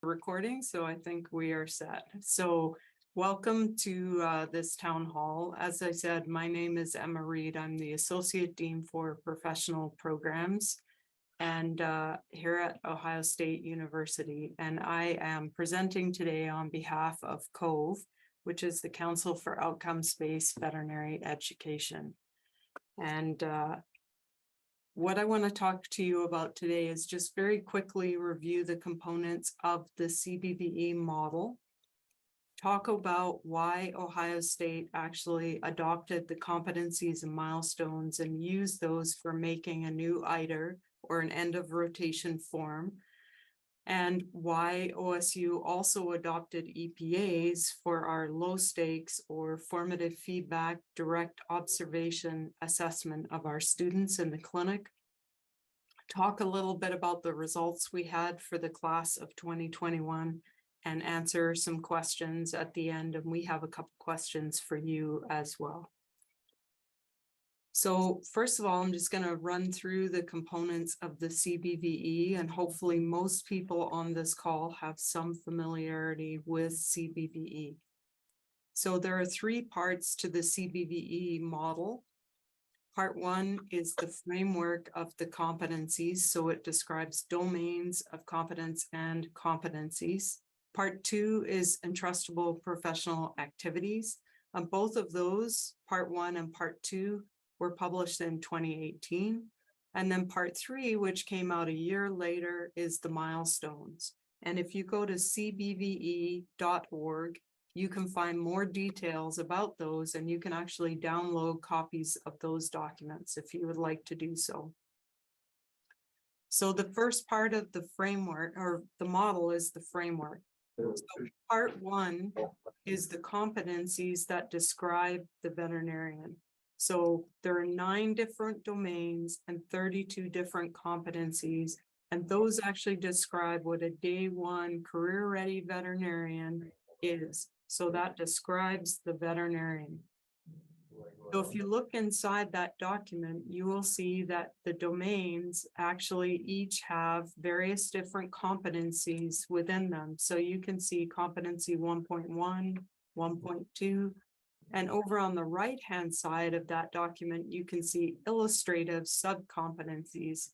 recording, so I think we are set. So welcome to this town hall. As I said, my name is Emma Reed. I'm the Associate Dean for Professional Programs and here at Ohio State University. And I am presenting today on behalf of COVE, which is the Council for Outcomes-Based Veterinary Education. And what I want to talk to you about today is just very quickly review the components of the CBVE model, talk about why Ohio State actually adopted the competencies and milestones and used those for making a new ITER or an end of rotation form, and why OSU also adopted EPAs for our low stakes or formative feedback direct observation assessment of our students in the clinic. Talk a little bit about the results we had for the class of 2021 and answer some questions at the end. And we have a couple questions for you as well. So first of all, I'm just going to run through the components of the CBVE, and hopefully most people on this call have some familiarity with CBVE. So there are three parts to the CBVE model. Part one is the framework of the competencies, so it describes domains of competence and competencies. Part two is entrustable professional activities. Both of those, part one and part two, were published in 2018. And then part three, which came out a year later, is the milestones. And if you go to cbve.org, you can find more details about those, and you can actually download copies of those documents if you would like to do so. So the first part of the framework or the model is the framework. So part one is the competencies that describe the veterinarian. So there are 9 different domains and 32 different competencies, and those actually describe what a day one career-ready veterinarian is. So that describes the veterinarian. So if you look inside that document, you will see that the domains actually each have various different competencies within them. So you can see competency 1.1, 1.2, and over on the right-hand side of that document, you can see illustrative subcompetencies.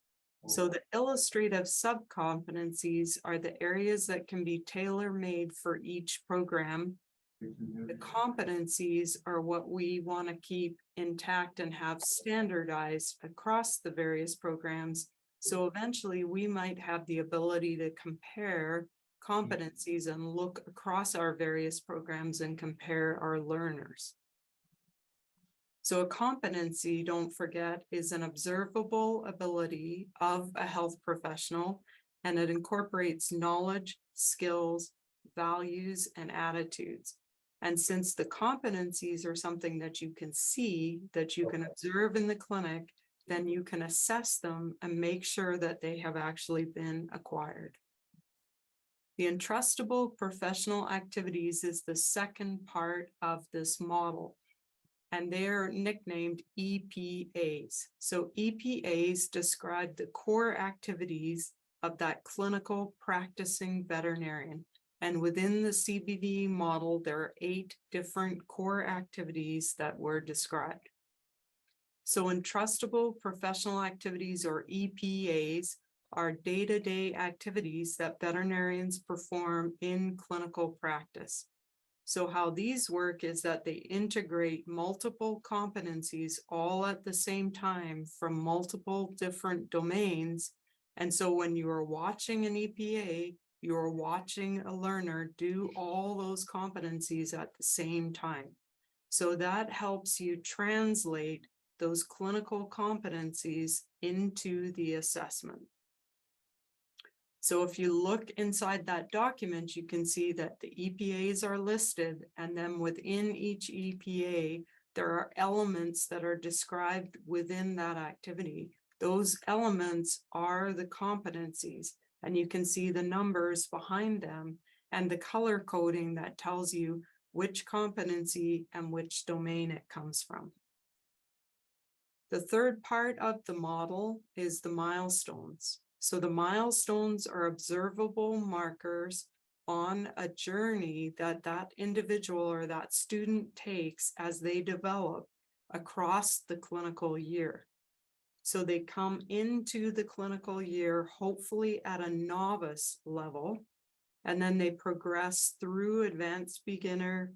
So the illustrative subcompetencies are the areas that can be tailor-made for each program. The competencies are what we want to keep intact and have standardized across the various programs. So eventually we might have the ability to compare competencies and look across our various programs and compare our learners. So a competency, don't forget, is an observable ability of a health professional, and it incorporates knowledge, skills, values, and attitudes. And since the competencies are something that you can see, that you can observe in the clinic, then you can assess them and make sure that they have actually been acquired. The entrustable professional activities is the second part of this model, and they're nicknamed EPAs. So EPAs describe the core activities of that clinical practicing veterinarian. And within the CBVE model, there are 8 different core activities that were described. So entrustable professional activities, or EPAs, are day-to-day activities that veterinarians perform in clinical practice. So how these work is that they integrate multiple competencies all at the same time from multiple different domains. And so when you are watching an EPA, you're watching a learner do all those competencies at the same time. So that helps you translate those clinical competencies into the assessment. So if you look inside that document, you can see that the EPAs are listed, and then within each EPA, there are elements that are described within that activity. Those elements are the competencies, and you can see the numbers behind them and the color coding that tells you which competency and which domain it comes from. The third part of the model is the milestones. So the milestones are observable markers on a journey that that individual or that student takes as they develop across the clinical year. So they come into the clinical year, hopefully at a novice level, and then they progress through advanced beginner,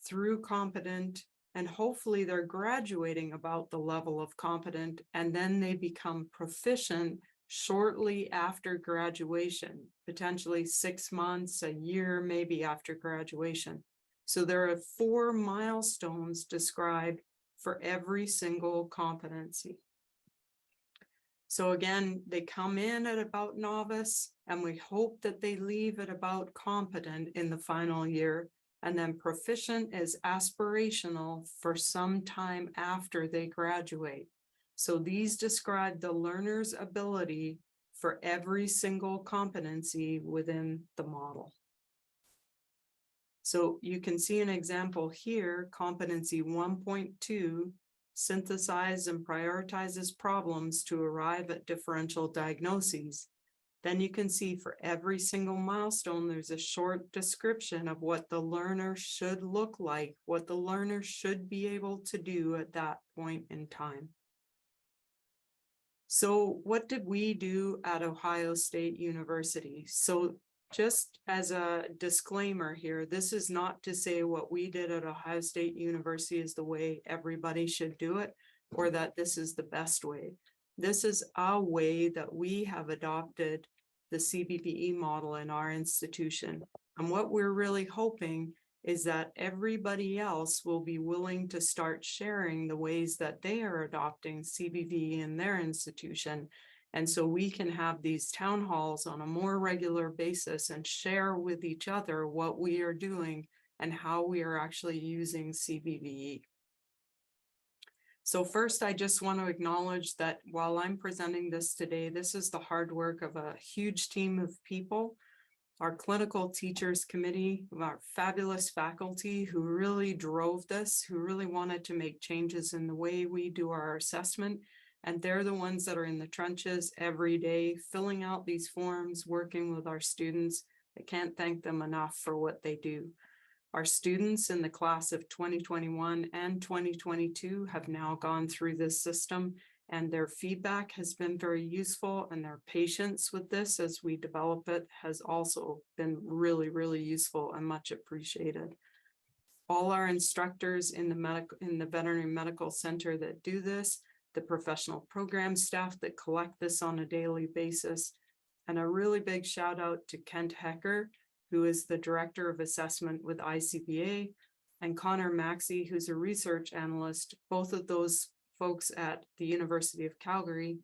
through competent, and hopefully they're graduating about the level of competent, and then they become proficient shortly after graduation, potentially 6 months, a year, maybe after graduation. So there are 4 milestones described for every single competency. So again, they come in at about novice, and we hope that they leave at about competent in the final year, and then proficient is aspirational for some time after they graduate. So these describe the learner's ability for every single competency within the model. So you can see an example here, competency 1.2, synthesizes and prioritizes problems to arrive at differential diagnoses. Then you can see for every single milestone, there's a short description of what the learner should look like, what the learner should be able to do at that point in time. So what did we do at Ohio State University? So just as a disclaimer here, this is not to say what we did at Ohio State University is the way everybody should do it, or that this is the best way. This is a way that we have adopted the CBVE model in our institution. And what we're really hoping is that everybody else will be willing to start sharing the ways that they are adopting CBVE in their institution. And so we can have these town halls on a more regular basis and share with each other what we are doing and how we are actually using CBVE. So first, I just want to acknowledge that while I'm presenting this today, this is the hard work of a huge team of people. Our clinical teachers committee, our fabulous faculty who really drove this, who really wanted to make changes in the way we do our assessment. And they're the ones that are in the trenches every day, filling out these forms, working with our students. I can't thank them enough for what they do. Our students in the class of 2021 and 2022 have now gone through this system, and their feedback has been very useful, and their patience with this as we develop it has also been really, really useful and much appreciated. All our instructors in the Veterinary Medical Center that do this, the professional program staff that collect this on a daily basis, and a really big shout out to Kent Hecker, who is the Director of Assessment with ICBA, and Connor Maxey, who's a research analyst, both of those folks at the University of Calgary.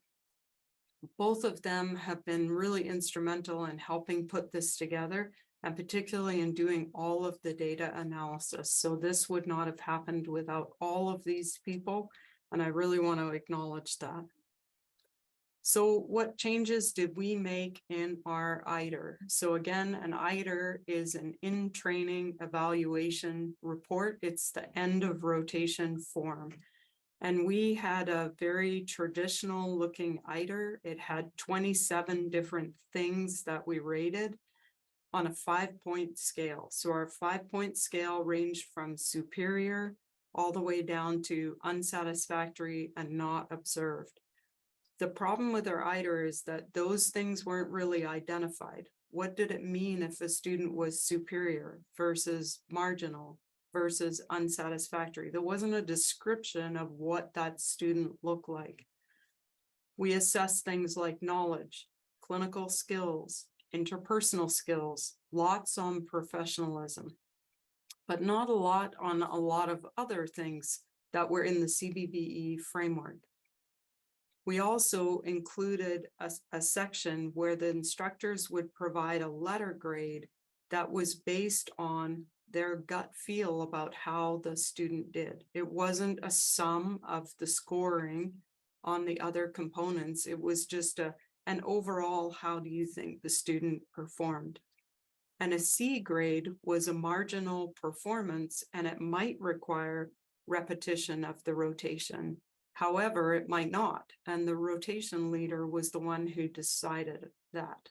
Both of them have been really instrumental in helping put this together, and particularly in doing all of the data analysis. So this would not have happened without all of these people, and I really want to acknowledge that. So what changes did we make in our ITER? So again, an ITER is an in-training evaluation report. It's the end of rotation form. And we had a very traditional looking ITER. It had 27 different things that we rated on a 5-point scale. So our 5-point scale ranged from superior all the way down to unsatisfactory and not observed. The problem with our ITER is that those things weren't really identified. What did it mean if a student was superior versus marginal versus unsatisfactory? There wasn't a description of what that student looked like. We assess things like knowledge, clinical skills, interpersonal skills, lots on professionalism, but not a lot on a lot of other things that were in the CBVE framework. We also included a section where the instructors would provide a letter grade that was based on their gut feel about how the student did. It wasn't a sum of the scoring on the other components. It was just an overall, how do you think the student performed? And a C grade was a marginal performance, and it might require repetition of the rotation. However, it might not, and the rotation leader was the one who decided that.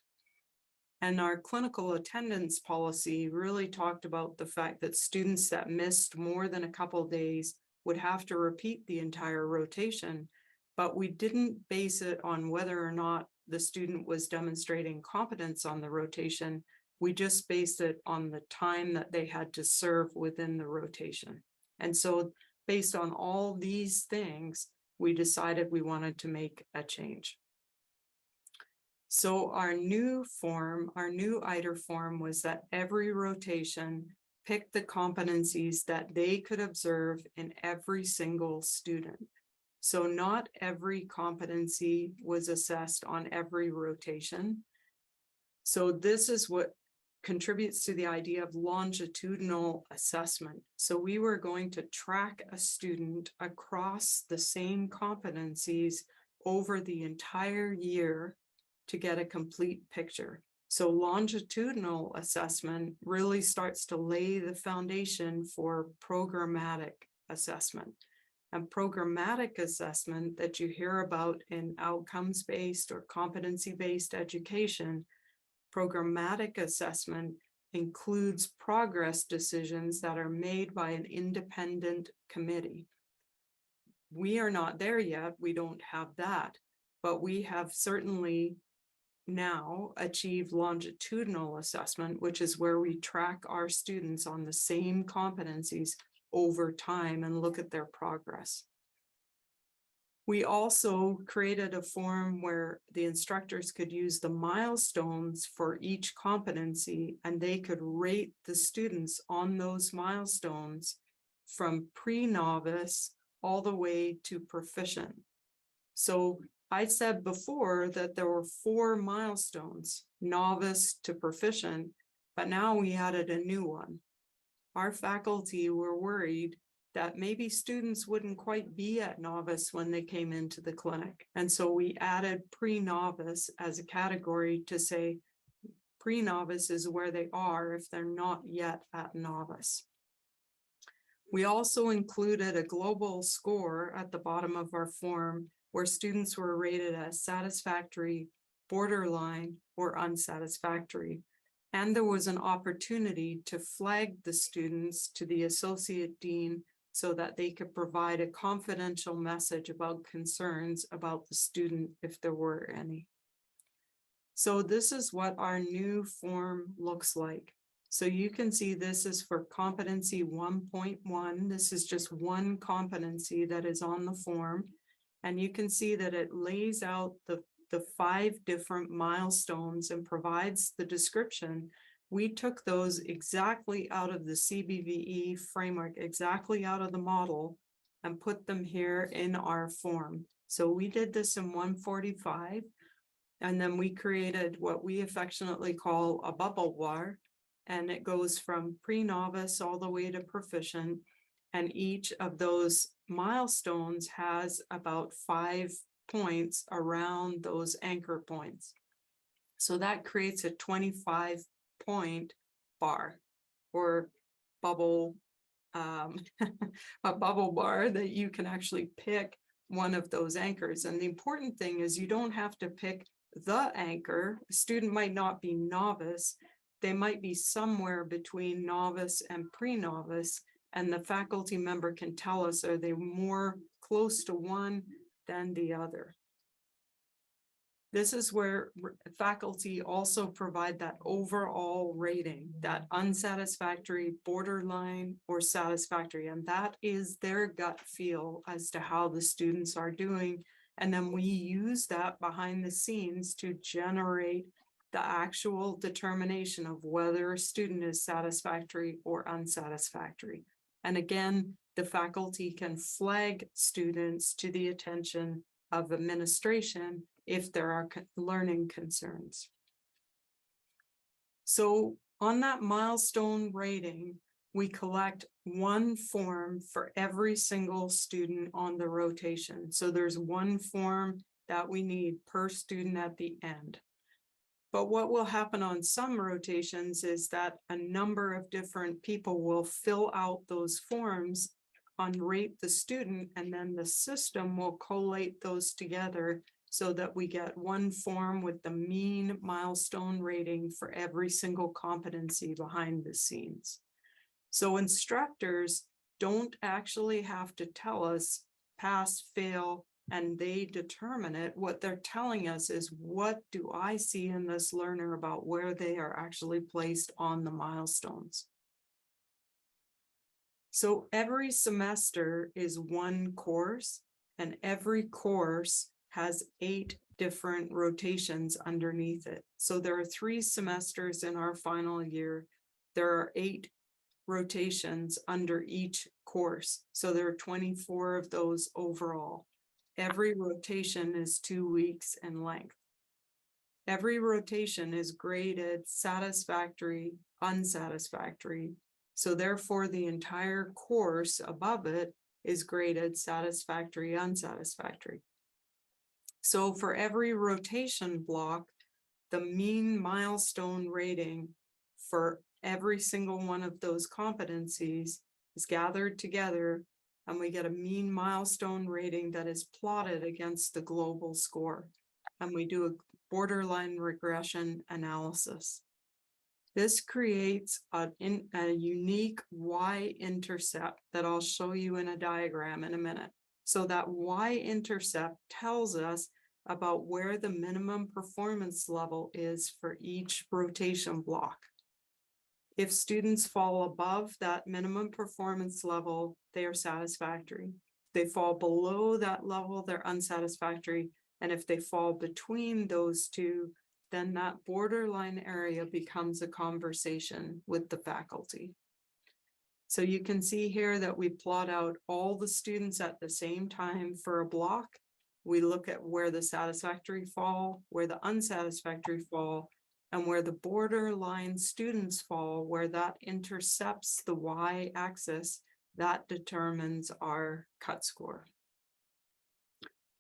And our clinical attendance policy really talked about the fact that students that missed more than a couple of days would have to repeat the entire rotation, but we didn't base it on whether or not the student was demonstrating competence on the rotation. We just based it on the time that they had to serve within the rotation. And so based on all these things, we decided we wanted to make a change. So our new form, our new ITER form was that every rotation picked the competencies that they could observe in every single student. So not every competency was assessed on every rotation. So this is what contributes to the idea of longitudinal assessment. So we were going to track a student across the same competencies over the entire year to get a complete picture. So longitudinal assessment really starts to lay the foundation for programmatic assessment. And programmatic assessment that you hear about in outcomes-based or competency-based education, programmatic assessment includes progress decisions that are made by an independent committee. We are not there yet, we don't have that, but we have certainly now achieved longitudinal assessment, which is where we track our students on the same competencies over time and look at their progress. We also created a form where the instructors could use the milestones for each competency, and they could rate the students on those milestones from pre-novice all the way to proficient. So I said before that there were 4 milestones, novice to proficient, but now we added a new one. Our faculty were worried that maybe students wouldn't quite be at novice when they came into the clinic. And so we added pre-novice as a category to say pre-novice is where they are if they're not yet at novice. We also included a global score at the bottom of our form where students were rated as satisfactory, borderline, or unsatisfactory. And there was an opportunity to flag the students to the associate dean so that they could provide a confidential message about concerns about the student if there were any. So this is what our new form looks like. So you can see this is for competency 1.1. This is just one competency that is on the form. And you can see that it lays out the 5 different milestones and provides the description. We took those exactly out of the CBVE framework, exactly out of the model, and put them here in our form. So we did this in 145, and then we created what we affectionately call a bubble bar, and it goes from pre-novice all the way to proficient, and each of those milestones has about 5 points around those anchor points. So that creates a 25-point bar or bubble, a bubble bar that you can actually pick one of those anchors. And the important thing is you don't have to pick the anchor. A student might not be novice. They might be somewhere between novice and pre-novice. And the faculty member can tell us, are they more close to one than the other? This is where faculty also provide that overall rating, that unsatisfactory, borderline, or satisfactory. And that is their gut feel as to how the students are doing. And then we use that behind the scenes to generate the actual determination of whether a student is satisfactory or unsatisfactory. And again, the faculty can flag students to the attention of administration if there are learning concerns. So on that milestone rating, we collect one form for every single student on the rotation. So there's one form that we need per student at the end. But what will happen on some rotations is that a number of different people will fill out those forms on rate the student, and then the system will collate those together so that we get one form with the mean milestone rating for every single competency behind the scenes. So instructors don't actually have to tell us pass, fail, and they determine it. What they're telling us is, what do I see in this learner about where they are actually placed on the milestones? So every semester is one course, and every course has 8 different rotations underneath it. So there are 3 semesters in our final year. There are 8 rotations under each course. So there are 24 of those overall. Every rotation is 2 weeks in length. Every rotation is graded satisfactory, unsatisfactory. So therefore, the entire course above it is graded satisfactory, unsatisfactory. So for every rotation block, the mean milestone rating for every single one of those competencies is gathered together, and we get a mean milestone rating that is plotted against the global score. And we do a borderline regression analysis. This creates a unique y-intercept that I'll show you in a diagram in a minute. So that y-intercept tells us about where the minimum performance level is for each rotation block. If students fall above that minimum performance level, they are satisfactory. If they fall below that level, they're unsatisfactory. And if they fall between those two, then that borderline area becomes a conversation with the faculty. So you can see here that we plot out all the students at the same time for a block. We look at where the satisfactory fall, where the unsatisfactory fall, and where the borderline students fall, where that intercepts the y-axis, that determines our cut score.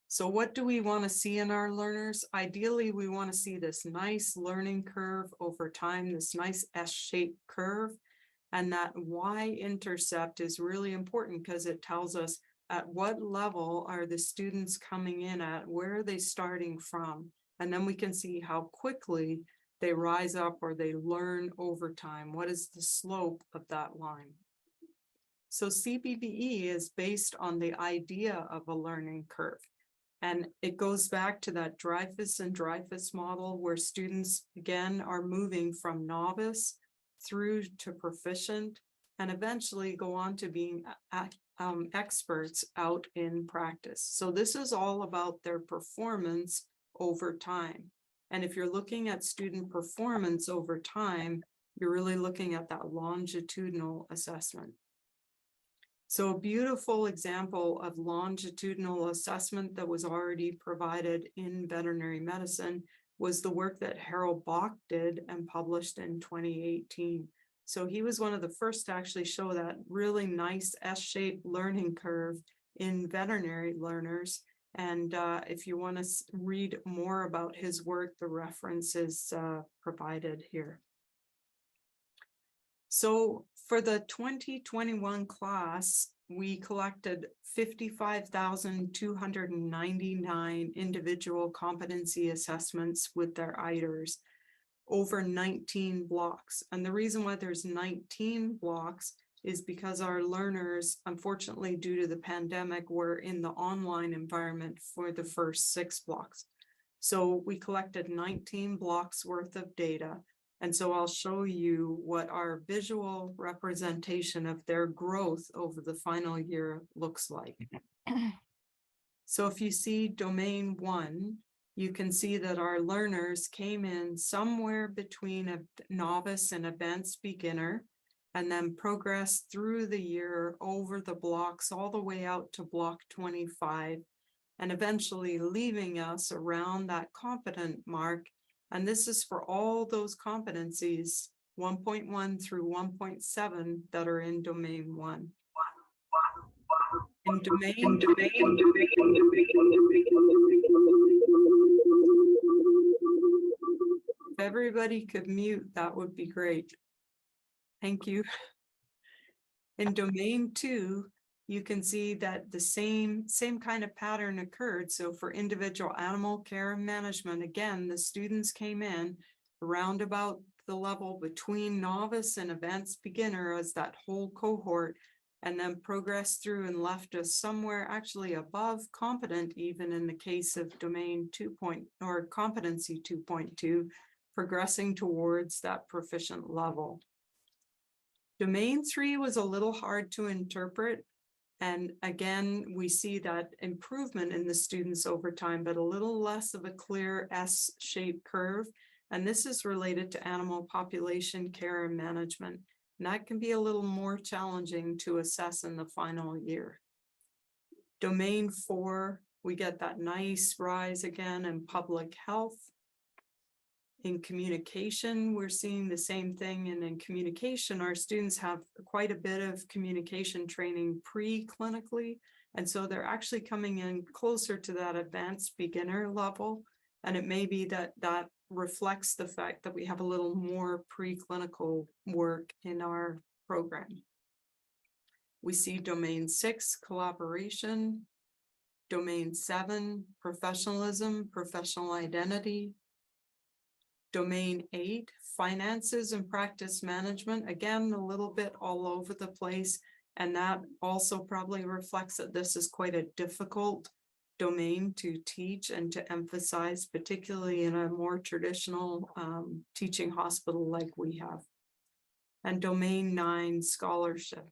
So what do we want to see in our learners? Ideally, we want to see this nice learning curve over time, this nice S-shaped curve. And that y-intercept is really important because it tells us at what level are the students coming in at, where are they starting from? And then we can see how quickly they rise up or they learn over time. What is the slope of that line? So CBVE is based on the idea of a learning curve. And it goes back to that Dreyfus and Dreyfus model where students, again, are moving from novice through to proficient and eventually go on to being experts out in practice. So this is all about their performance over time. And if you're looking at student performance over time, you're really looking at that longitudinal assessment. So a beautiful example of longitudinal assessment that was already provided in veterinary medicine was the work that Harold Bach did and published in 2018. So he was one of the first to actually show that really nice S-shaped learning curve in veterinary learners. And if you want to read more about his work, the reference is provided here. So for the 2021 class, we collected 55,299 individual competency assessments with their ITERs over 19 blocks. And the reason why there's 19 blocks is because our learners, unfortunately, due to the pandemic, were in the online environment for the first 6 blocks. So we collected 19 blocks worth of data. And so I'll show you what our visual representation of their growth over the final year looks like. So if you see domain 1, you can see that our learners came in somewhere between a novice and advanced beginner, and then progressed through the year over the blocks all the way out to block 25, and eventually leaving us around that competent mark. And this is for all those competencies, 1.1 through 1.7 that are in domain 1. In domain, if everybody could mute, that would be great. Thank you. In domain 2, you can see that the same kind of pattern occurred. So for individual animal care and management, again, the students came in around about the level between novice and advanced beginner as that whole cohort, and then progressed through and left us somewhere actually above competent, even in the case of domain 2 or competency 2.2, progressing towards that proficient level. Domain 3 was a little hard to interpret. And again, we see that improvement in the students over time, but a little less of a clear S-shaped curve. And this is related to animal population care and management. And that can be a little more challenging to assess in the final year. Domain 4, we get that nice rise again in public health. In communication, we're seeing the same thing. And in communication, our students have quite a bit of communication training pre-clinically. And so they're actually coming in closer to that advanced beginner level. And it may be that that reflects the fact that we have a little more preclinical work in our program. We see domain 6, collaboration, domain 7, professionalism, professional identity, domain 8, finances and practice management, again, a little bit all over the place. And that also probably reflects that this is quite a difficult domain to teach and to emphasize, particularly in a more traditional teaching hospital like we have. And domain 9, scholarship.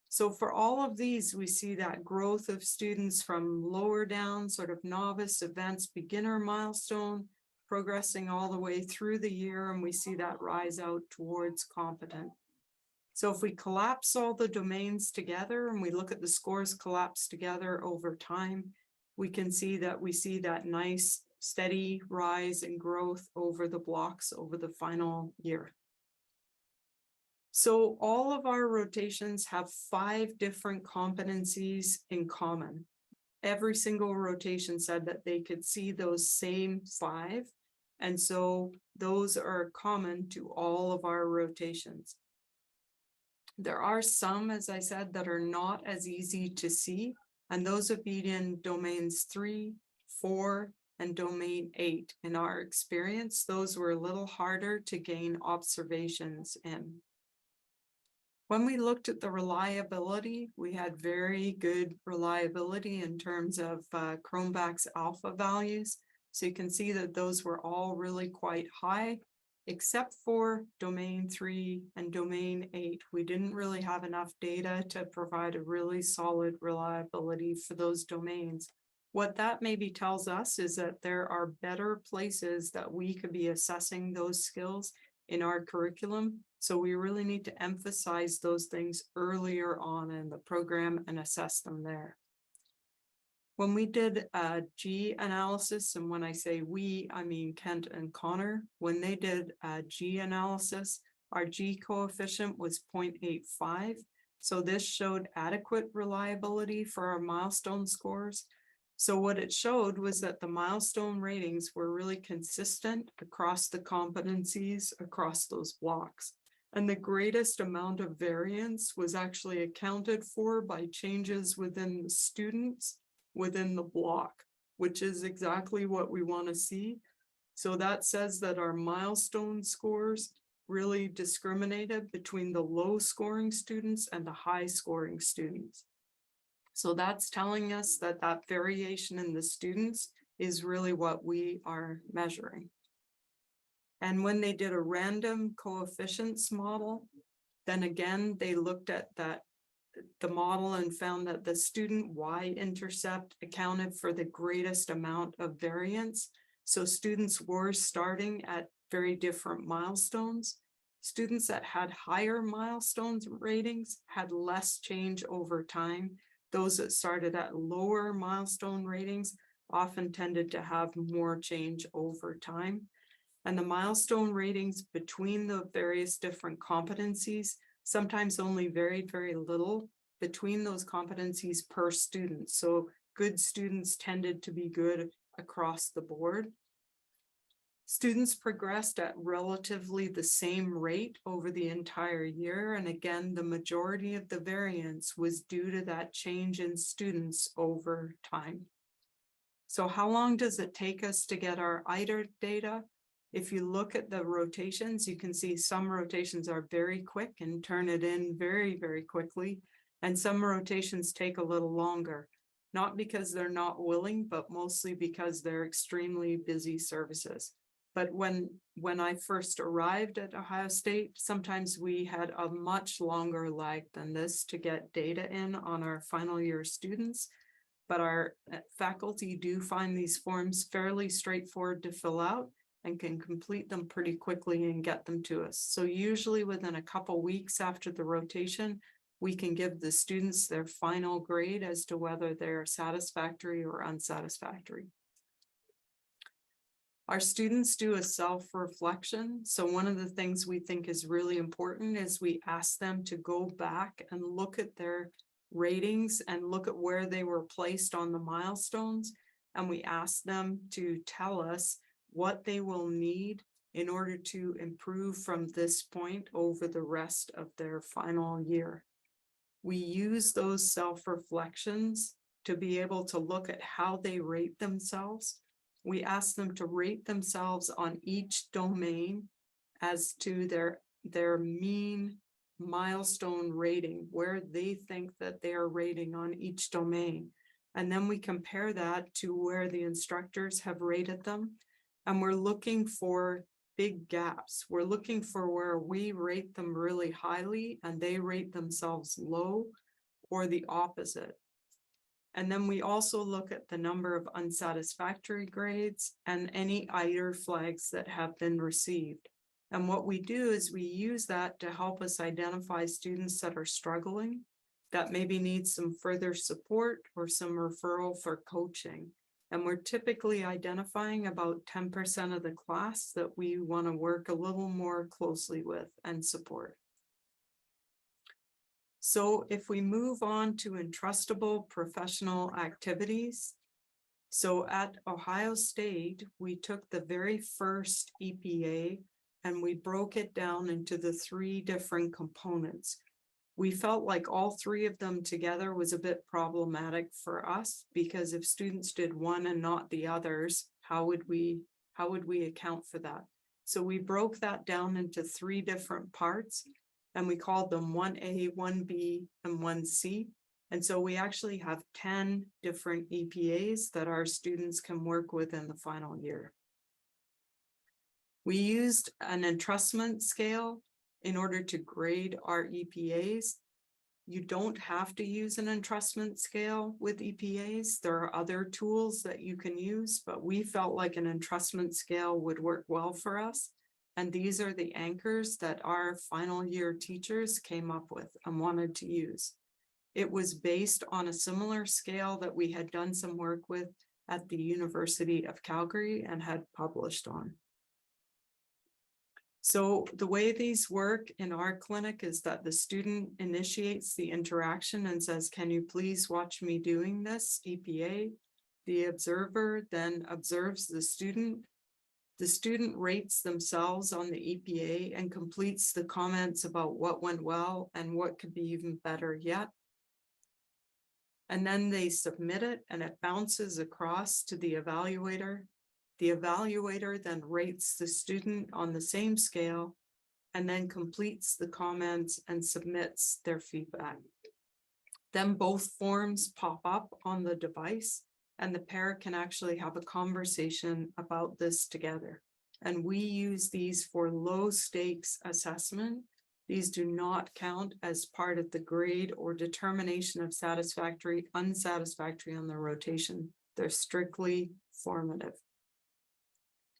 So for all of these, we see that growth of students from lower down, sort of novice, advanced, beginner milestone, progressing all the way through the year, and we see that rise out towards competent. So if we collapse all the domains together and we look at the scores collapse together over time, we can see that nice steady rise and growth over the blocks over the final year. So all of our rotations have 5 different competencies in common. Every single rotation said that they could see those same 5. And so those are common to all of our rotations. There are some, as I said, that are not as easy to see, and those would be in domains 3, 4, and domain 8. In our experience, those were a little harder to gain observations in. When we looked at the reliability, we had very good reliability in terms of Cronbach's alpha values. So you can see that those were all really quite high, except for domain 3 and domain 8. We didn't really have enough data to provide a really solid reliability for those domains. What that maybe tells us is that there are better places that we could be assessing those skills in our curriculum. So we really need to emphasize those things earlier on in the program and assess them there. When we did a G analysis, and when I say we, I mean Kent and Connor, when they did a G analysis, our G coefficient was 0.85. So this showed adequate reliability for our milestone scores. So what it showed was that the milestone ratings were really consistent across the competencies across those blocks. And the greatest amount of variance was actually accounted for by changes within the students within the block, which is exactly what we want to see. So that says that our milestone scores really discriminated between the low scoring students and the high scoring students. So that's telling us that that variation in the students is really what we are measuring. And when they did a random coefficients model, then again, they looked at the model and found that the student y-intercept accounted for the greatest amount of variance. So students were starting at very different milestones. Students that had higher milestones ratings had less change over time. Those that started at lower milestone ratings often tended to have more change over time. And the milestone ratings between the various different competencies sometimes only varied very little between those competencies per student. So good students tended to be good across the board. Students progressed at relatively the same rate over the entire year. And again, the majority of the variance was due to that change in students over time. So how long does it take us to get our ITER data? If you look at the rotations, you can see some rotations are very quick and turn it in very, very quickly. And some rotations take a little longer, not because they're not willing, but mostly because they're extremely busy services. But when I first arrived at Ohio State, sometimes we had a much longer lag than this to get data in on our final year students. But our faculty do find these forms fairly straightforward to fill out and can complete them pretty quickly and get them to us. So usually within a couple weeks after the rotation, we can give the students their final grade as to whether they're satisfactory or unsatisfactory. Our students do a self-reflection. So one of the things we think is really important is we ask them to go back and look at their ratings and look at where they were placed on the milestones. And we ask them to tell us what they will need in order to improve from this point over the rest of their final year. We use those self-reflections to be able to look at how they rate themselves. We ask them to rate themselves on each domain as to their mean milestone rating, where they think that they are rating on each domain. And then we compare that to where the instructors have rated them. And we're looking for big gaps. We're looking for where we rate them really highly and they rate themselves low, or the opposite. And then we also look at the number of unsatisfactory grades and any ITER flags that have been received. And what we do is we use that to help us identify students that are struggling, that maybe need some further support or some referral for coaching. And we're typically identifying about 10% of the class that we want to work a little more closely with and support. So if we move on to entrustable professional activities, so at Ohio State, we took the very first EPA and we broke it down into the 3 different components. We felt like all 3 of them together was a bit problematic for us, because if students did one and not the others, how would we account for that? So we broke that down into 3 different parts. And we called them 1A, 1B, and 1C. And so we actually have 10 different EPAs that our students can work with in the final year. We used an entrustment scale in order to grade our EPAs. You don't have to use an entrustment scale with EPAs. There are other tools that you can use, but we felt like an entrustment scale would work well for us. And these are the anchors that our final year teachers came up with and wanted to use. It was based on a similar scale that we had done some work with at the University of Calgary and had published on. So the way these work in our clinic is that the student initiates the interaction and says, "Can you please watch me doing this, EPA?" The observer then observes the student. The student rates themselves on the EPA and completes the comments about what went well and what could be even better yet. And then they submit it and it bounces across to the evaluator. The evaluator then rates the student on the same scale and then completes the comments and submits their feedback. Then both forms pop up on the device and the pair can actually have a conversation about this together. And we use these for low stakes assessment. These do not count as part of the grade or determination of satisfactory, unsatisfactory on the rotation. They're strictly formative.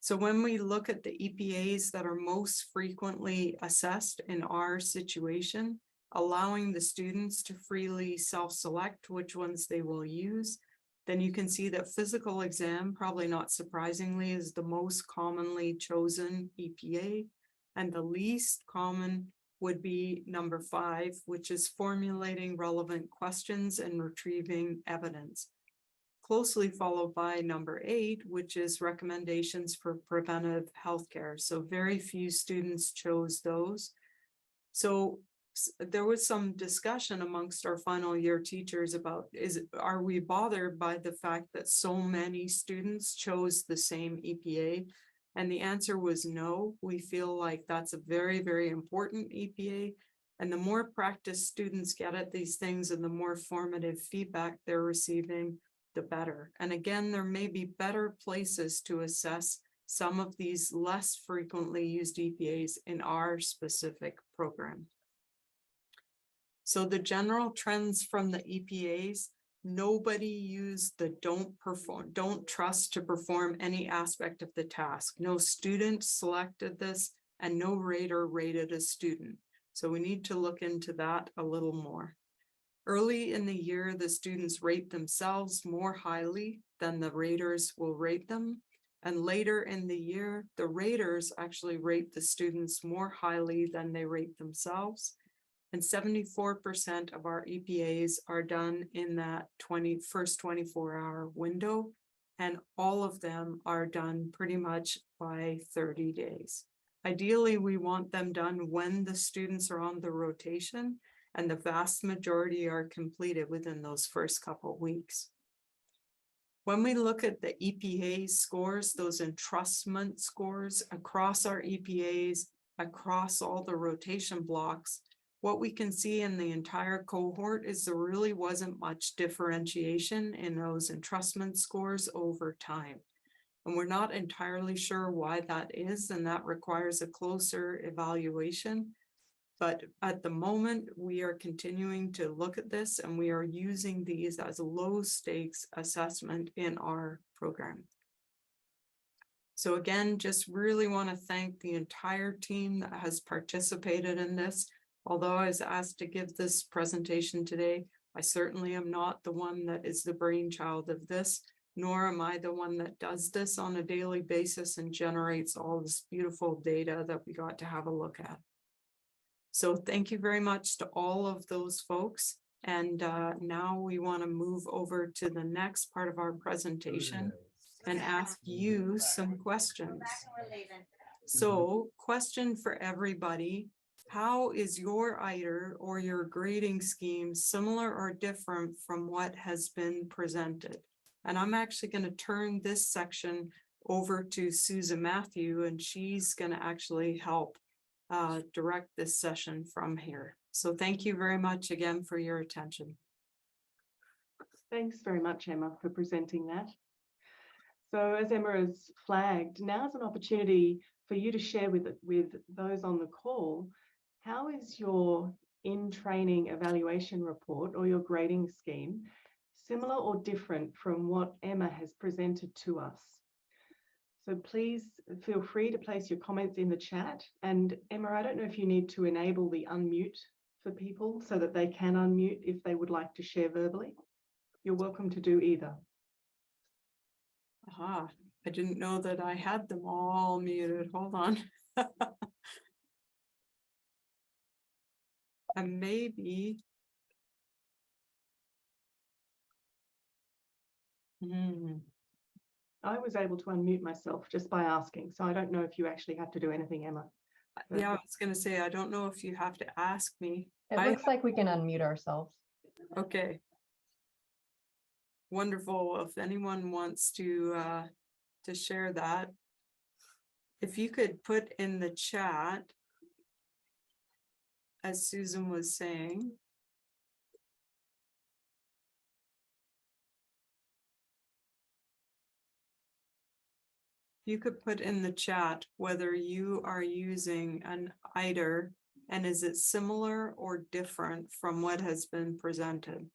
So when we look at the EPAs that are most frequently assessed in our situation, allowing the students to freely self-select which ones they will use, then you can see that physical exam, probably not surprisingly, is the most commonly chosen EPA, and the least common would be number 5, which is formulating relevant questions and retrieving evidence. closely followed by number 8, which is recommendations for preventive healthcare. So very few students chose those. So there was some discussion amongst our final year teachers about, are we bothered by the fact that so many students chose the same EPA? And the answer was no. We feel like that's a very, very important EPA. And the more practice students get at these things and the more formative feedback they're receiving, the better. And again, there may be better places to assess some of these less frequently used EPAs in our specific program. So the general trends from the EPAs, nobody used the don't trust to perform any aspect of the task. No student selected this and no rater rated a student. So we need to look into that a little more. Early in the year, the students rate themselves more highly than the raters will rate them. And later in the year, the raters actually rate the students more highly than they rate themselves. And 74% of our EPAs are done in that first 24-hour window. And all of them are done pretty much by 30 days. Ideally, we want them done when the students are on the rotation, and the vast majority are completed within those first couple of weeks. When we look at the EPA scores, those entrustment scores across our EPAs, across all the rotation blocks, what we can see in the entire cohort is there really wasn't much differentiation in those entrustment scores over time. And we're not entirely sure why that is, and that requires a closer evaluation. But at the moment, we are continuing to look at this, and we are using these as a low stakes assessment in our program. So again, just really want to thank the entire team that has participated in this. Although I was asked to give this presentation today, I certainly am not the one that is the brainchild of this, nor am I the one that does this on a daily basis and generates all this beautiful data that we got to have a look at. So thank you very much to all of those folks. And now we want to move over to the next part of our presentation and ask you some questions. So, question for everybody. How is your ITER or your grading scheme similar or different from what has been presented? And I'm actually going to turn this section over to Susan Matthew, and she's going to actually help direct this session from here. So thank you very much again for your attention. Thanks very much, Emma, for presenting that. So as Emma has flagged, now's an opportunity for you to share with those on the call, how is your in-training evaluation report or your grading scheme similar or different from what Emma has presented to us? So please feel free to place your comments in the chat. And Emma, I don't know if you need to enable the unmute for people so that they can unmute if they would like to share verbally. You're welcome to do either. Aha, I didn't know that I had them all muted. Hold on. And maybe. I was able to unmute myself just by asking, so I don't know if you actually have to do anything, Emma. Yeah, I was going to say, I don't know if you have to ask me. It looks like we can unmute ourselves. Okay. Wonderful. If anyone wants to share that, if you could put in the chat, as Susan was saying. You could put in the chat whether you are using an ITER and is it similar or different from what has been presented.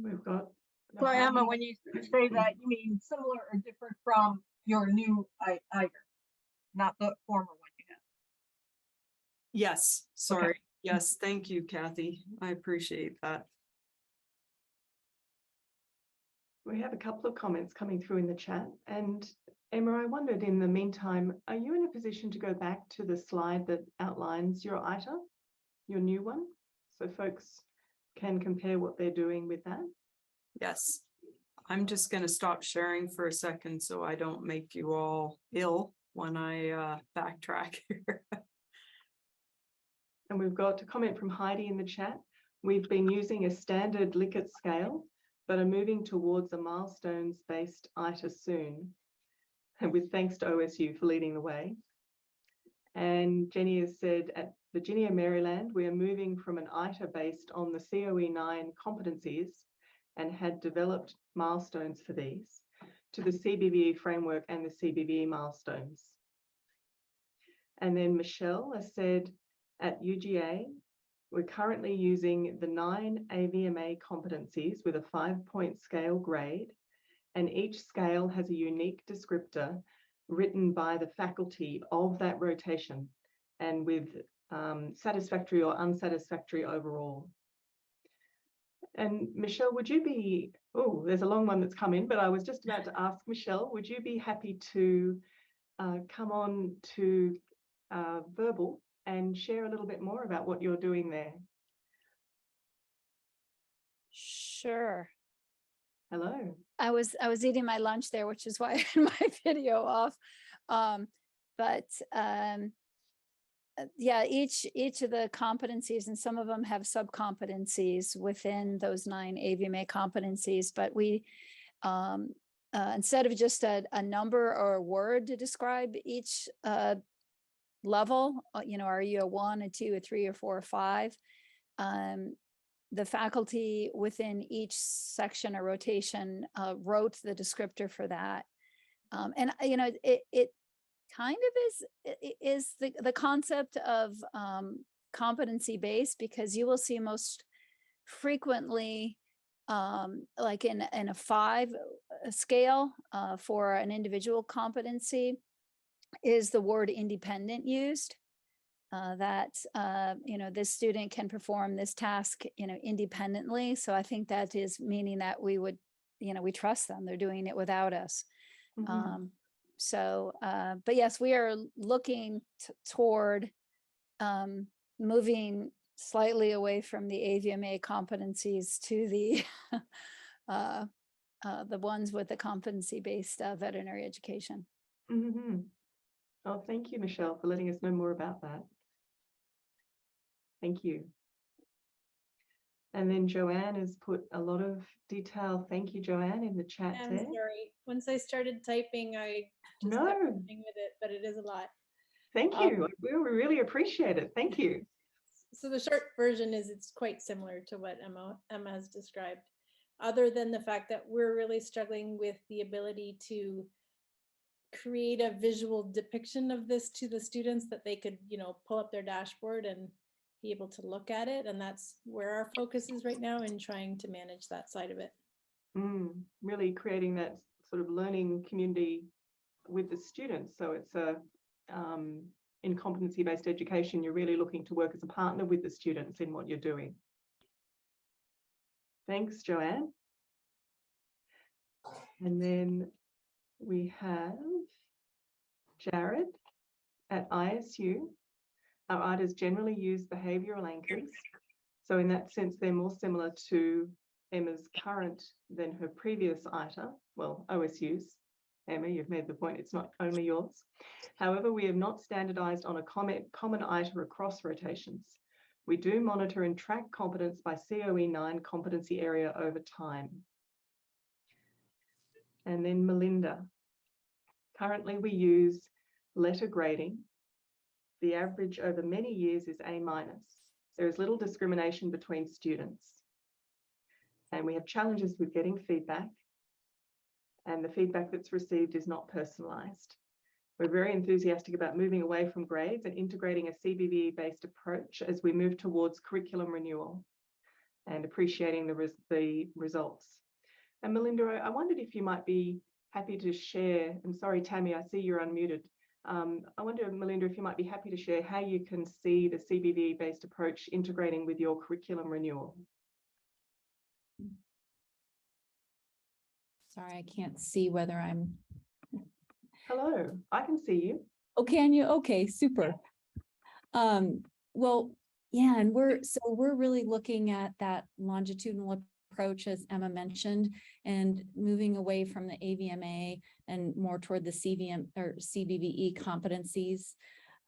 We've got. So Emma, when you say that, you mean similar or different from your new ITER, not the former one you had? Yes, sorry. Okay. Yes, thank you, Kathy. I appreciate that. We have a couple of comments coming through in the chat. And Emma, I wondered in the meantime, are you in a position to go back to the slide that outlines your ITER, your new one, so folks can compare what they're doing with that? Yes. I'm just going to stop sharing for a second so I don't make you all ill when I backtrack here. And we've got a comment from Heidi in the chat. We've been using a standard Likert scale, but are moving towards a milestones-based ITER soon. And with thanks to OSU for leading the way. And Jenny has said, at Virginia, Maryland, we are moving from an ITER based on the COE9 competencies and had developed milestones for these to the CBVE framework and the CBVE milestones. And then Michelle has said, at UGA, we're currently using the 9 AVMA competencies with a 5-point scale grade, and each scale has a unique descriptor written by the faculty of that rotation and with satisfactory or unsatisfactory overall. And Michelle, would you be, oh, there's a long one that's come in, but I was just about to ask Michelle, would you be happy to come on to verbal and share a little bit more about what you're doing there? Sure. Hello. I was eating my lunch there, which is why I had my video off. Yeah, each of the competencies, and some of them have sub-competencies within those 9 AVMA competencies, but we instead of just a number or a word to describe each level, you know, are you a 1, a 2, a 3, or 4, or 5? The faculty within each section or rotation wrote the descriptor for that. And, you know, it kind of is the concept of competency based, because you will see most frequently, like in a 5 scale for an individual competency, is the word independent used. That you know, this student can perform this task, you know, independently. So I think that is meaning that we would, you know, we trust them, they're doing it without us. Mm-hmm. But yes, we are looking toward moving slightly away from the AVMA competencies to the ones with the competency-based veterinary education. Mm-hmm. Oh, thank you, Michelle, for letting us know more about that. Thank you. And then Joanne has put a lot of detail. Thank you, Joanne, in the chat I'm there. sorry. Once I started typing, I just No. kept running with it, but it is a lot. Thank you. We really appreciate it. Thank you. So the short version is it's quite similar to what Emma has described, other than the fact that we're really struggling with the ability to create a visual depiction of this to the students that they could, you know, pull up their dashboard and be able to look at it. And that's where our focus is right now, in trying to manage that side of it. Really creating that sort of learning community with the students. So it's in competency-based education, you're really looking to work as a partner with the students in what you're doing. Thanks, Joanne. And then we have Jared at ISU. Our ITERs generally use behavioural anchors. So in that sense, they're more similar to Emma's current than her previous ITER, well, OSU's. Emma, you've made the point, it's not only yours. However, we have not standardised on a common ITER across rotations. We do monitor and track competence by COE9 competency area over time. And then Melinda. Currently, we use letter grading. The average over many years is A-. There is little discrimination between students. And we have challenges with getting feedback. And the feedback that's received is not personalised. We're very enthusiastic about moving away from grades and integrating a CBVE-based approach as we move towards curriculum renewal and appreciating the results. And Melinda, I wondered if you might be happy to share, and sorry, Tammy, I see you're unmuted. I wonder, Melinda, if you might be happy to share how you can see the CBVE-based approach integrating with your curriculum renewal. Sorry, I can't see whether I'm, Hello, I can see you. oh, can you? Okay, super. Well, yeah, and we're really looking at that longitudinal approach, as Emma mentioned, and moving away from the AVMA and more toward the CVM or CBVE competencies.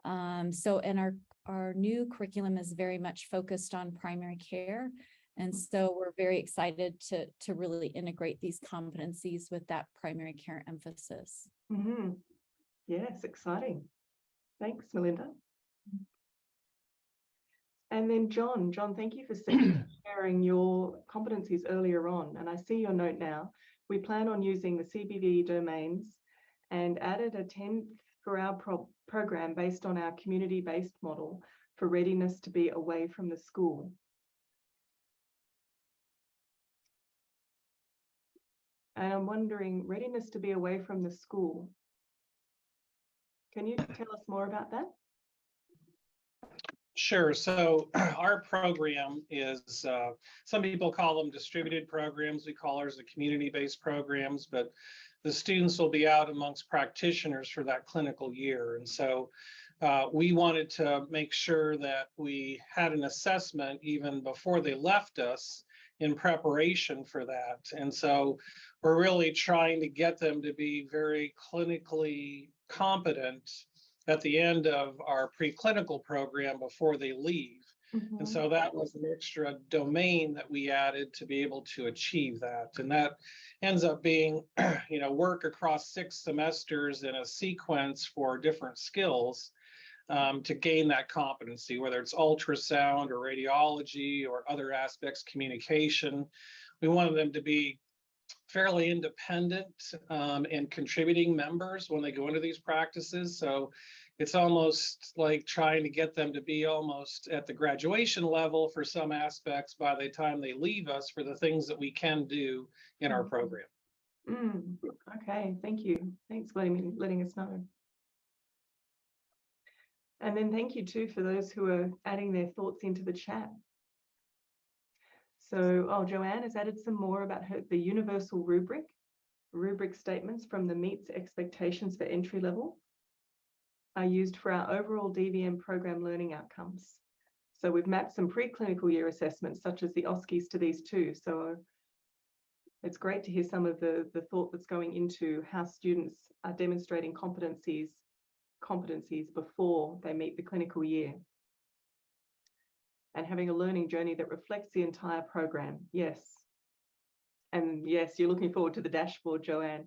And our new curriculum is very much focused on primary care. And so we're very excited to really integrate these competencies with that primary care emphasis. Mm-hmm. Yes, exciting. Thanks, Melinda. And then John, thank you for sharing your competencies earlier on. And I see your note now. We plan on using the CBVE domains and added a 10th for our program based on our community-based model for readiness to be away from the school. And I'm wondering, readiness to be away from the school. Can you tell us more about that? Sure. So our program is, some people call them distributed programs. We call ours the community-based programs, but the students will be out amongst practitioners for that clinical year. And so we wanted to make sure that we had an assessment even before they left us in preparation for that. And so we're really trying to get them to be very clinically competent at the end of our preclinical program before they leave. Mm-hmm. And so that was an extra domain that we added to be able to achieve that. And that ends up being, work across 6 semesters in a sequence for different skills to gain that competency, whether it's ultrasound or radiology or other aspects, communication. We wanted them to be fairly independent and contributing members when they go into these practices. So it's almost like trying to get them to be almost at the graduation level for some aspects by the time they leave us for the things that we can do in our program. Okay, thank you. Thanks for letting us know. And then thank you too for those who are adding their thoughts into the chat. So, Joanne has added some more about the universal rubric statements from the meets expectations for entry level are used for our overall DVM program learning outcomes. So we've mapped some preclinical year assessments such as the OSCEs to these too. So it's great to hear some of the thought that's going into how students are demonstrating competencies before they meet the clinical year. And having a learning journey that reflects the entire program. Yes. And yes, you're looking forward to the dashboard, Joanne.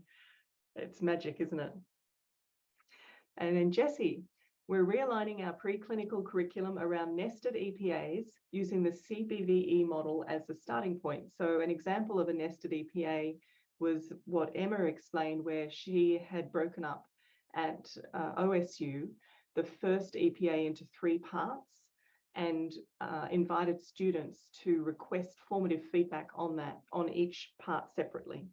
It's magic, isn't it? And then Jessie, we're realigning our preclinical curriculum around nested EPAs using the CBVE model as the starting point. So an example of a nested EPA was what Emma explained, where she had broken up at OSU the first EPA into 3 parts and invited students to request formative feedback on each part separately.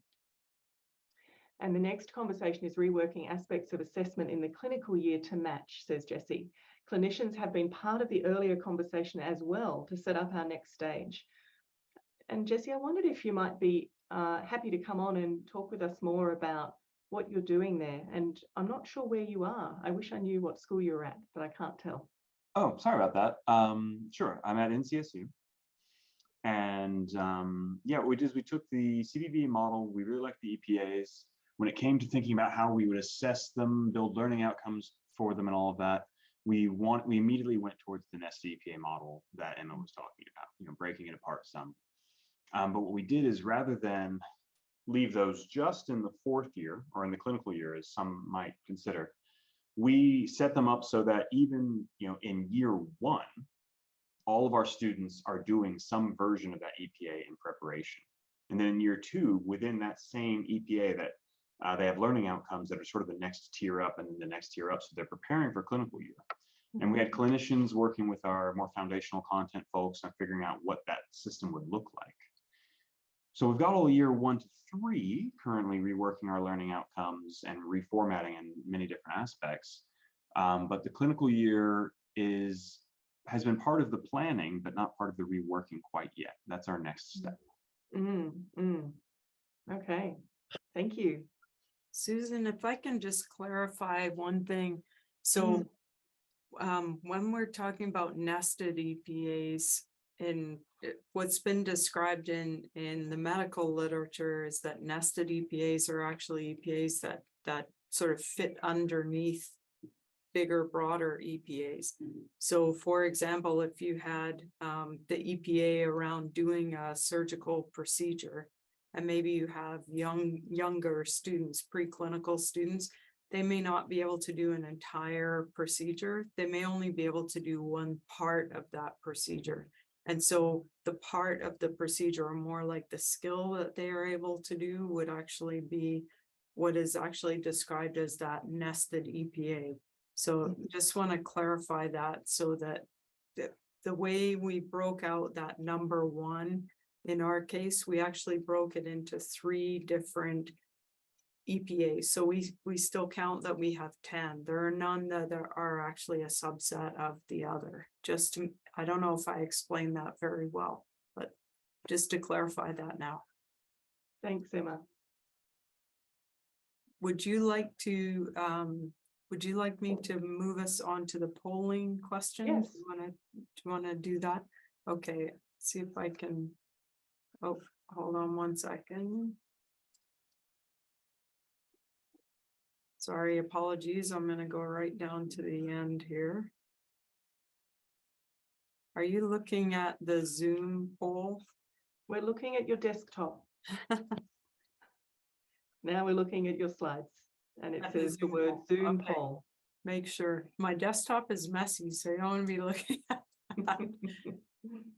And the next conversation is reworking aspects of assessment in the clinical year to match, says Jessie. Clinicians have been part of the earlier conversation as well to set up our next stage. And Jessie, I wondered if you might be happy to come on and talk with us more about what you're doing there. And I'm not sure where you are. I wish I knew what school you're at, but I can't tell. Oh, sorry about that. Sure, I'm at NCSU. And yeah, what we did is we took the CBVE model. We really liked the EPAs. When it came to thinking about how we would assess them, build learning outcomes for them and all of that, we immediately went towards the nested EPA model that Emma was talking about, breaking it apart some. But what we did is, rather than leave those just in the 4th year or in the clinical year, as some might consider, we set them up so that even in year 1, all of our students are doing some version of that EPA in preparation. And then in year 2, within that same EPA, that they have learning outcomes that are sort of the next tier up and then the next tier up. So they're preparing for clinical year. And we had clinicians working with our more foundational content folks on figuring out what that system would look like. So we've got all year 1 to 3 currently reworking our learning outcomes and reformatting in many different aspects. But the clinical year has been part of the planning, but not part of the reworking quite yet. That's our next step. Okay, Thank you. Susan, if I can just clarify one thing. So when we're talking about nested EPAs, and what's been described in the medical literature is that nested EPAs are actually EPAs that sort of fit underneath bigger, broader EPAs. So for example, if you had the EPA around doing a surgical procedure, and maybe you have younger students, preclinical students, they may not be able to do an entire procedure. They may only be able to do one part of that procedure. And so the part of the procedure, or more like the skill that they are able to do, would actually be what is actually described as that nested EPA. So just want to clarify that, so that the way we broke out that number one, in our case, we actually broke it into 3 different EPAs. So we still count that we have 10. There are none that are actually a subset of the other. Just to, I don't know if I explained that very well, but just to clarify that now. Thanks, Emma. Would you like me to move us on to the polling question? Yes. Do you wanna do that? Okay, see if I can. Oh, hold on one second. Sorry, apologies. I'm gonna go right down to the end here. Are you looking at the Zoom poll? We're looking at your desktop. Now we're looking at your slides, and it At the says the Zoom word poll. Zoom Okay. poll. Make sure. My desktop is messy, so you don't want to be looking at that.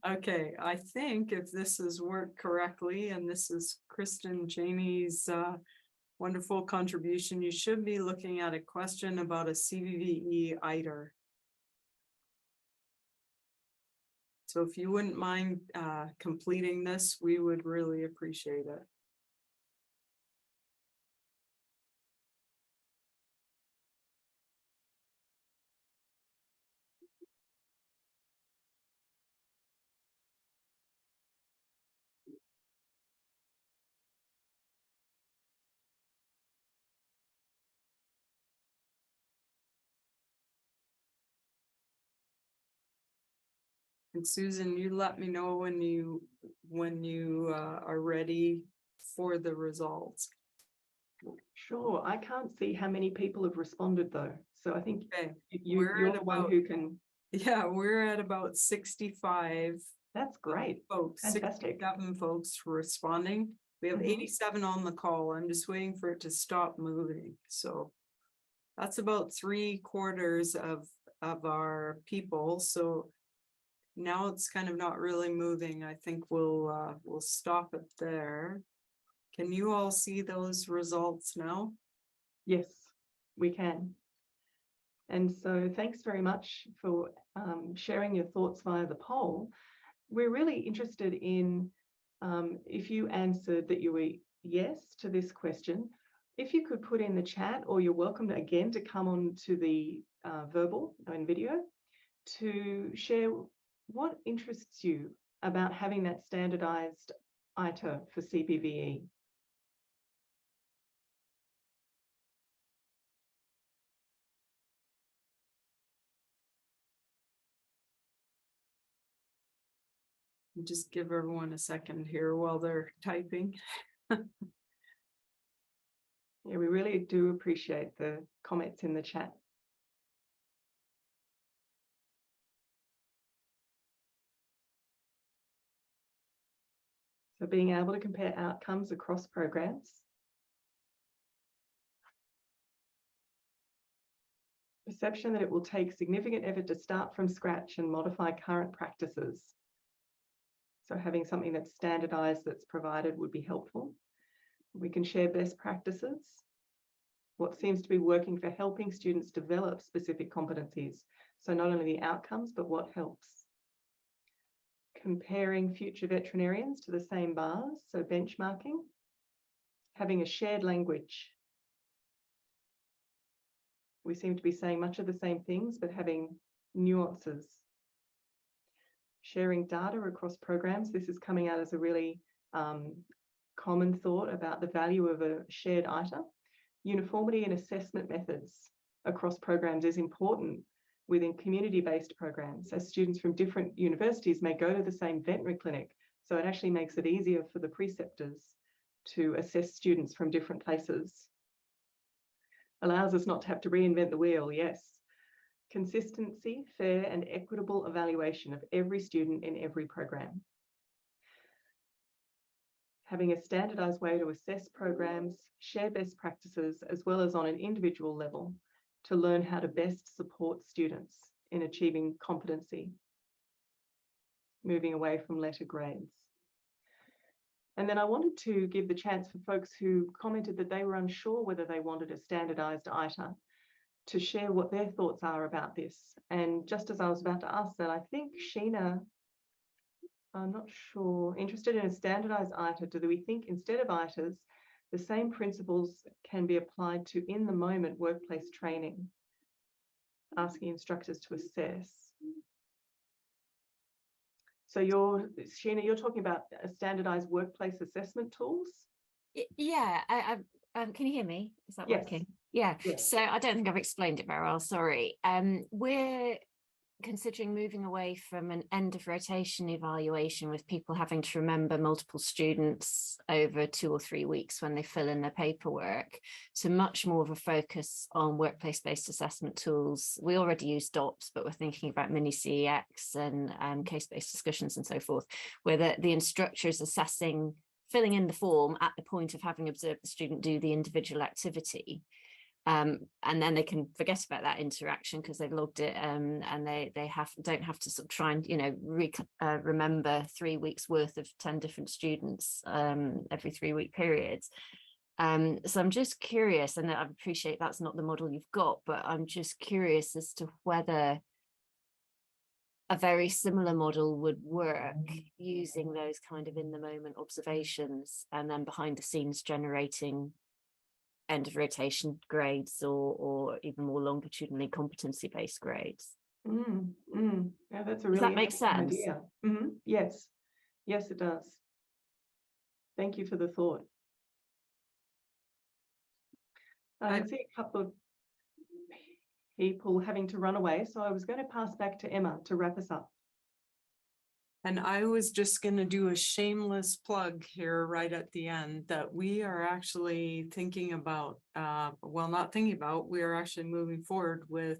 Okay, I think if this has worked correctly, and this is Kristen Cheney's wonderful contribution, you should be looking at a question about a CBVE ITER. So if you wouldn't mind completing this, we would really appreciate it. And Susan, you let me know when you are ready for the results. Sure, I can't see how many people have responded though. So I think Okay, you're we're the at one about- who can. yeah, we're at about 65 That's great. folks, Fantastic. 67 folks responding. We have Mhm. 87 on the call. I'm just waiting for it to stop moving. So that's about 3/4 of our people. So now it's kind of not really moving. I think we'll stop it there. Can you all see those results now? Yes, we can. And so thanks very much for sharing your thoughts via the poll. We're really interested in if you answered that you were yes to this question, if you could put in the chat, or you're welcome to, again, to come on to the verbal and video to share what interests you about having that standardized ITER for CBVE. Just give everyone a second here while they're typing. Yeah, we really do appreciate the comments in the chat. So being able to compare outcomes across programs. Perception that it will take significant effort to start from scratch and modify current practices. So having something that's standardized, that's provided, would be helpful. We can share best practices. What seems to be working for helping students develop specific competencies. So not only the outcomes, but what helps. Comparing future veterinarians to the same bars, so benchmarking. Having a shared language. We seem to be saying much of the same things, but having nuances. Sharing data across programs. This is coming out as a really common thought about the value of a shared ITER. Uniformity in assessment methods across programs is important within community-based programs, as students from different universities may go to the same veterinary clinic. So it actually makes it easier for the preceptors to assess students from different places. Allows us not to have to reinvent the wheel, yes. Consistency, fair and equitable evaluation of every student in every program. Having a standardized way to assess programs, share best practices, as well as on an individual level, to learn how to best support students in achieving competency, moving away from letter grades. And then I wanted to give the chance for folks who commented that they were unsure whether they wanted a standardized ITER to share what their thoughts are about this. And just as I was about to ask that, I think Sheena, I'm not sure, interested in a standardized ITER, do we think instead of ITERs, the same principles can be applied to in the moment workplace training, asking instructors to assess. So Sheena, you're talking about a standardized workplace assessment tools? Yeah, can you hear me? Is that Yes. working? Yeah. Yes. So I don't think I've explained it very well, sorry. We're considering moving away from an end of rotation evaluation with people having to remember multiple students over 2 or 3 weeks when they fill in their paperwork, to much more of a focus on workplace-based assessment tools. We already use DOPS, but we're thinking about mini CEX and case-based discussions and so forth, where the instructor is filling in the form at the point of having observed the student do the individual activity. And then they can forget about that interaction because they've logged it, and they don't have to sort of try and remember 3 weeks worth of 10 different students every 3-week periods. So I'm just curious, and I appreciate that's not the model you've got, but I'm just curious as to whether a very similar model would work using those kind of in the moment observations and then behind the scenes generating end of rotation grades or even more longitudinally competency based grades. Yeah, that's a really Does that make interesting sense? idea. Yes, yes, it does. Thank you for the thought. I see a couple of people having to run away, so I was going to pass back to Emma to wrap us up. And I was just going to do a shameless plug here right at the end that we are actually thinking about, we are actually moving forward with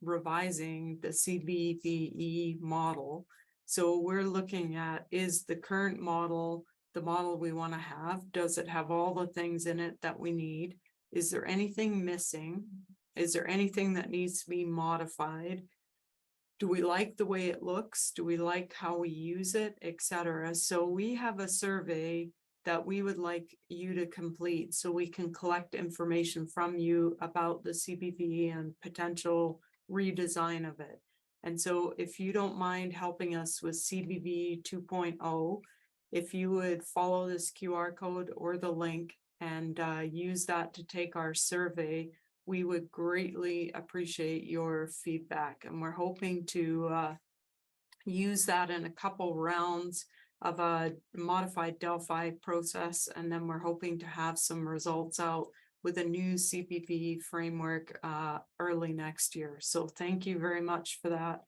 revising the CBVE model. So we're looking at, is the current model the model we want to have? Does it have all the things in it that we need? Is there anything missing? Is there anything that needs to be modified? Do we like the way it looks? Do we like how we use it, etc.? So we have a survey that we would like you to complete so we can collect information from you about the CBVE and potential redesign of it. And so if you don't mind helping us with CBVE 2.0, if you would follow this QR code or the link and use that to take our survey, we would greatly appreciate your feedback. And we're hoping to use that in a couple rounds of a modified Delphi process. And then we're hoping to have some results out with a new CBVE framework early next year. So thank you very much for that.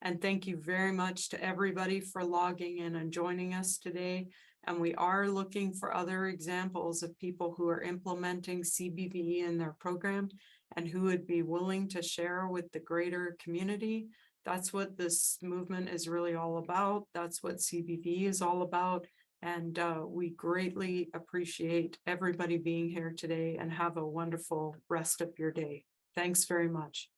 And thank you very much to everybody for logging in and joining us today. And we are looking for other examples of people who are implementing CBVE in their program and who would be willing to share with the greater community. That's what this movement is really all about. That's what CBVE is all about. And we greatly appreciate everybody being here today, and have a wonderful rest of your day. Thanks very much.